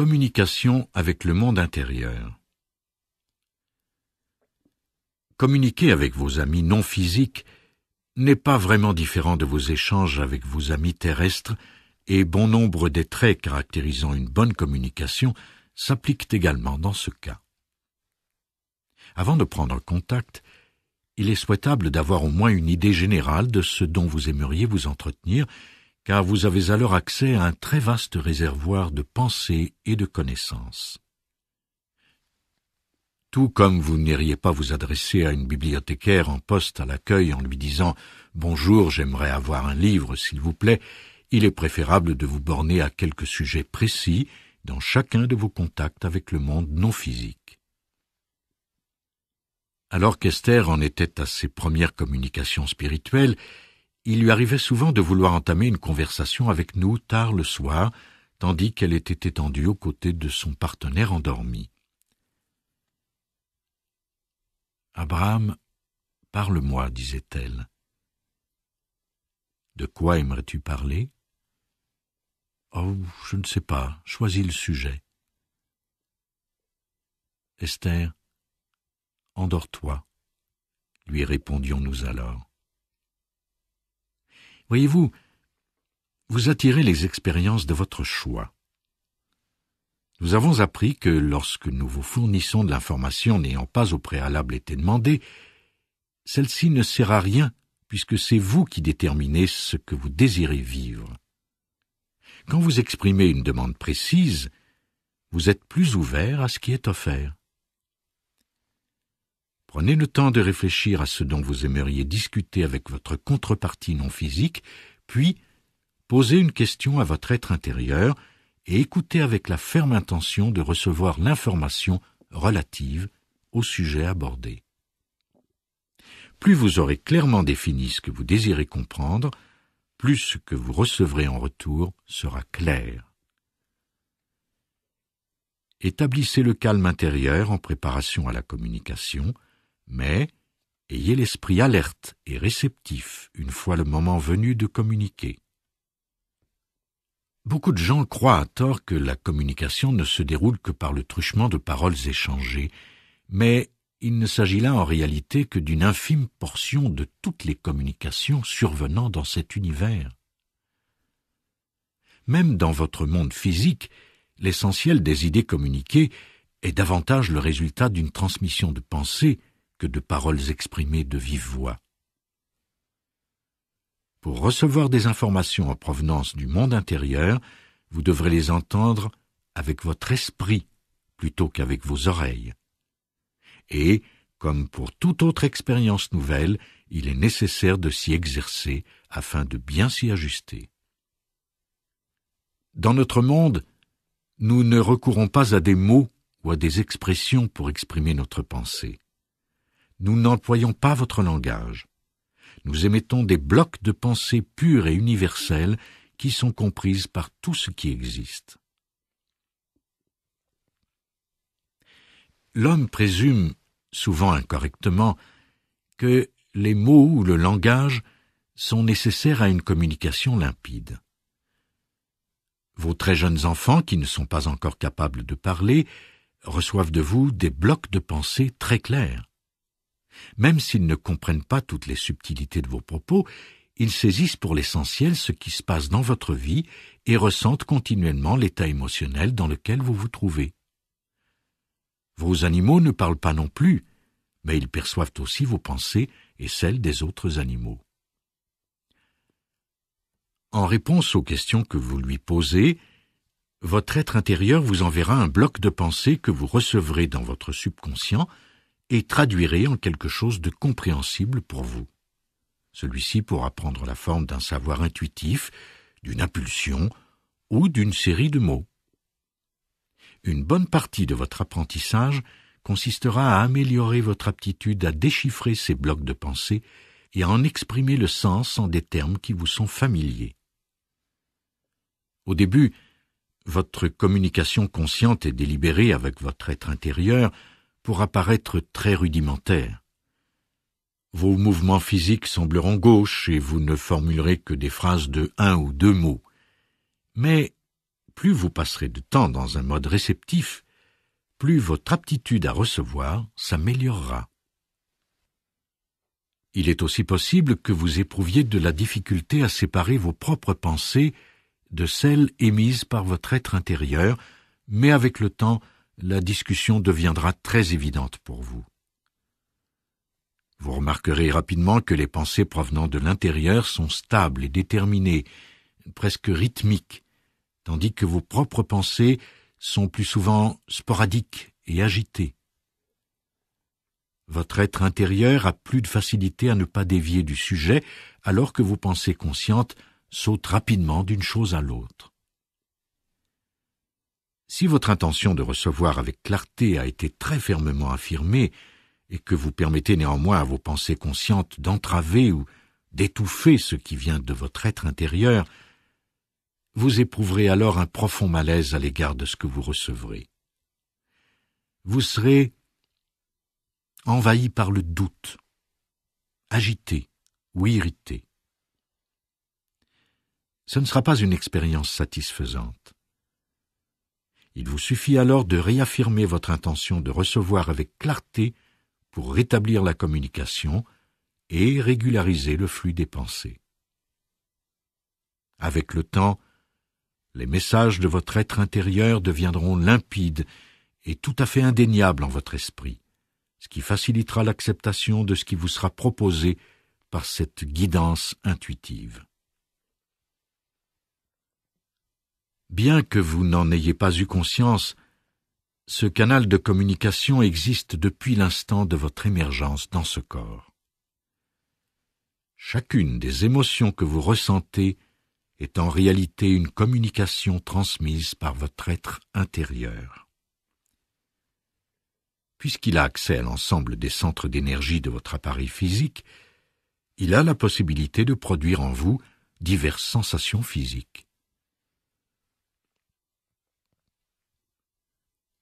Communication avec le monde intérieur. Communiquer avec vos amis non physiques n'est pas vraiment différent de vos échanges avec vos amis terrestres, et bon nombre des traits caractérisant une bonne communication s'appliquent également dans ce cas. Avant de prendre contact, il est souhaitable d'avoir au moins une idée générale de ce dont vous aimeriez vous entretenir, car vous avez alors accès à un très vaste réservoir de pensées et de connaissances. Tout comme vous n'iriez pas vous adresser à une bibliothécaire en poste à l'accueil en lui disant « Bonjour, j'aimerais avoir un livre, s'il vous plaît », il est préférable de vous borner à quelques sujets précis dans chacun de vos contacts avec le monde non physique. Alors qu'Esther en était à ses premières communications spirituelles, il lui arrivait souvent de vouloir entamer une conversation avec nous tard le soir, tandis qu'elle était étendue aux côtés de son partenaire endormi. « Abraham, parle-moi, disait-elle. »« De quoi aimerais-tu parler ?»« Oh, je ne sais pas, choisis le sujet. »« Esther, endors-toi, lui répondions-nous alors. Voyez-vous, vous attirez les expériences de votre choix. Nous avons appris que lorsque nous vous fournissons de l'information n'ayant pas au préalable été demandée, celle-ci ne sert à rien puisque c'est vous qui déterminez ce que vous désirez vivre. Quand vous exprimez une demande précise, vous êtes plus ouvert à ce qui est offert. Prenez le temps de réfléchir à ce dont vous aimeriez discuter avec votre contrepartie non physique, puis posez une question à votre être intérieur et écoutez avec la ferme intention de recevoir l'information relative au sujet abordé. Plus vous aurez clairement défini ce que vous désirez comprendre, plus ce que vous recevrez en retour sera clair. Établissez le calme intérieur en préparation à la communication, mais ayez l'esprit alerte et réceptif une fois le moment venu de communiquer. Beaucoup de gens croient à tort que la communication ne se déroule que par le truchement de paroles échangées, mais il ne s'agit là en réalité que d'une infime portion de toutes les communications survenant dans cet univers. Même dans votre monde physique, l'essentiel des idées communiquées est davantage le résultat d'une transmission de pensées que de paroles exprimées de vive voix. Pour recevoir des informations en provenance du monde intérieur, vous devrez les entendre avec votre esprit plutôt qu'avec vos oreilles. Et, comme pour toute autre expérience nouvelle, il est nécessaire de s'y exercer afin de bien s'y ajuster. Dans notre monde, nous ne recourons pas à des mots ou à des expressions pour exprimer notre pensée. Nous n'employons pas votre langage. Nous émettons des blocs de pensée purs et universels qui sont comprises par tout ce qui existe. L'homme présume, souvent incorrectement, que les mots ou le langage sont nécessaires à une communication limpide. Vos très jeunes enfants, qui ne sont pas encore capables de parler, reçoivent de vous des blocs de pensée très clairs. Même s'ils ne comprennent pas toutes les subtilités de vos propos, ils saisissent pour l'essentiel ce qui se passe dans votre vie et ressentent continuellement l'état émotionnel dans lequel vous vous trouvez. Vos animaux ne parlent pas non plus, mais ils perçoivent aussi vos pensées et celles des autres animaux. En réponse aux questions que vous lui posez, votre être intérieur vous enverra un bloc de pensée que vous recevrez dans votre subconscient et traduirez en quelque chose de compréhensible pour vous. Celui-ci pourra prendre la forme d'un savoir intuitif, d'une impulsion ou d'une série de mots. Une bonne partie de votre apprentissage consistera à améliorer votre aptitude à déchiffrer ces blocs de pensée et à en exprimer le sens en des termes qui vous sont familiers. Au début, votre communication consciente et délibérée avec votre être intérieur pourra paraître très rudimentaire. Vos mouvements physiques sembleront gauches et vous ne formulerez que des phrases de 1 ou 2 mots. Mais plus vous passerez de temps dans un mode réceptif, plus votre aptitude à recevoir s'améliorera. Il est aussi possible que vous éprouviez de la difficulté à séparer vos propres pensées de celles émises par votre être intérieur, mais avec le temps, la discussion deviendra très évidente pour vous. Vous remarquerez rapidement que les pensées provenant de l'intérieur sont stables et déterminées, presque rythmiques, tandis que vos propres pensées sont plus souvent sporadiques et agitées. Votre être intérieur a plus de facilité à ne pas dévier du sujet, alors que vos pensées conscientes sautent rapidement d'une chose à l'autre. Si votre intention de recevoir avec clarté a été très fermement affirmée, et que vous permettez néanmoins à vos pensées conscientes d'entraver ou d'étouffer ce qui vient de votre être intérieur, vous éprouverez alors un profond malaise à l'égard de ce que vous recevrez. Vous serez envahi par le doute, agité ou irrité. Ce ne sera pas une expérience satisfaisante. Il vous suffit alors de réaffirmer votre intention de recevoir avec clarté pour rétablir la communication et régulariser le flux des pensées. Avec le temps, les messages de votre être intérieur deviendront limpides et tout à fait indéniables en votre esprit, ce qui facilitera l'acceptation de ce qui vous sera proposé par cette guidance intuitive. Bien que vous n'en ayez pas eu conscience, ce canal de communication existe depuis l'instant de votre émergence dans ce corps. Chacune des émotions que vous ressentez est en réalité une communication transmise par votre être intérieur. Puisqu'il a accès à l'ensemble des centres d'énergie de votre appareil physique, il a la possibilité de produire en vous diverses sensations physiques.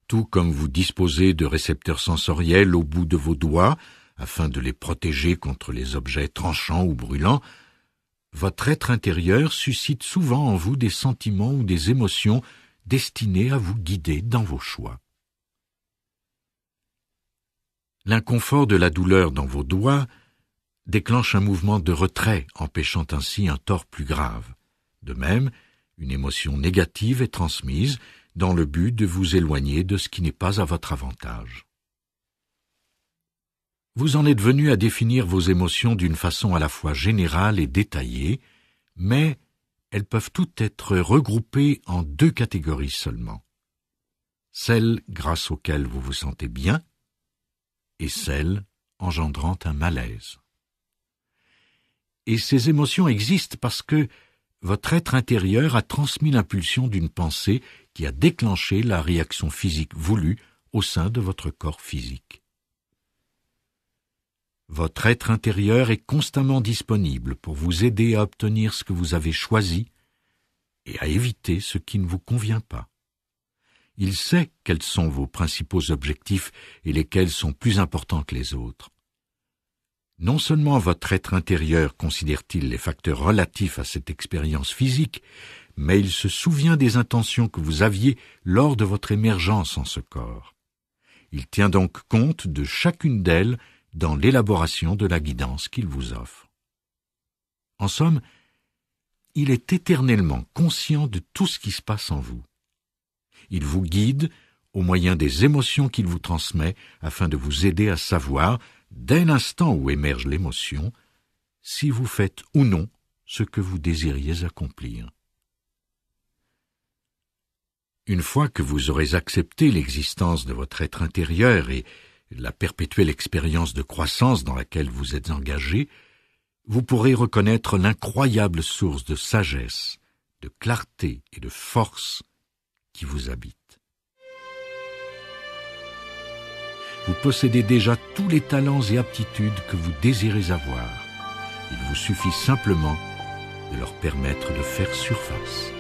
Tout comme vous disposez de récepteurs sensoriels au bout de vos doigts, afin de les protéger contre les objets tranchants ou brûlants, votre être intérieur suscite souvent en vous des sentiments ou des émotions destinés à vous guider dans vos choix. L'inconfort de la douleur dans vos doigts déclenche un mouvement de retrait, empêchant ainsi un tort plus grave. De même, une émotion négative est transmise dans le but de vous éloigner de ce qui n'est pas à votre avantage. Vous en êtes venu à définir vos émotions d'une façon à la fois générale et détaillée, mais elles peuvent toutes être regroupées en deux catégories seulement. Celles grâce auxquelles vous vous sentez bien et celles engendrant un malaise. Et ces émotions existent parce que votre être intérieur a transmis l'impulsion d'une pensée qui a déclenché la réaction physique voulue au sein de votre corps physique. Votre être intérieur est constamment disponible pour vous aider à obtenir ce que vous avez choisi et à éviter ce qui ne vous convient pas. Il sait quels sont vos principaux objectifs et lesquels sont plus importants que les autres. Non seulement votre être intérieur considère-t-il les facteurs relatifs à cette expérience physique, mais il se souvient des intentions que vous aviez lors de votre émergence en ce corps. Il tient donc compte de chacune d'elles dans l'élaboration de la guidance qu'il vous offre. En somme, il est éternellement conscient de tout ce qui se passe en vous. Il vous guide au moyen des émotions qu'il vous transmet afin de vous aider à savoir, dès l'instant où émerge l'émotion, si vous faites ou non ce que vous désiriez accomplir. Une fois que vous aurez accepté l'existence de votre être intérieur et la perpétuelle expérience de croissance dans laquelle vous êtes engagé, vous pourrez reconnaître l'incroyable source de sagesse, de clarté et de force qui vous habite. Vous possédez déjà tous les talents et aptitudes que vous désirez avoir. Il vous suffit simplement de leur permettre de faire surface.